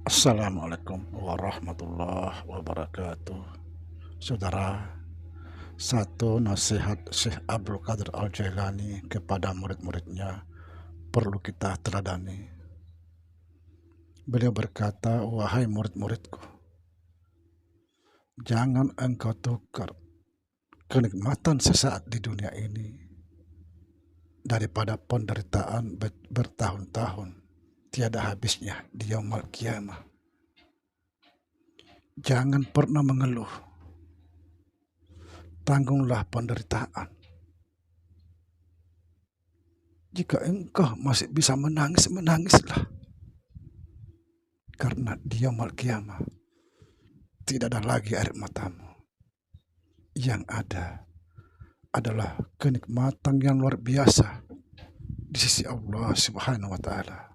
Assalamualaikum warahmatullahi wabarakatuh. Saudara, satu nasihat Syekh Abdul Qadir Al-Jailani kepada murid-muridnya perlu kita teladani. Beliau berkata, "Wahai murid-muridku, jangan engkau tukar kenikmatan sesaat di dunia ini daripada penderitaan bertahun-tahun tiada habisnya di yaumul qiyamah. Jangan pernah mengeluh, tanggunglah penderitaan. Jika engkau masih bisa menangis, menangislah. Karena di yaumul qiyamah tidak ada lagi air matamu. Yang ada adalah kenikmatan yang luar biasa di sisi Allah Subhanahu wa Ta'ala.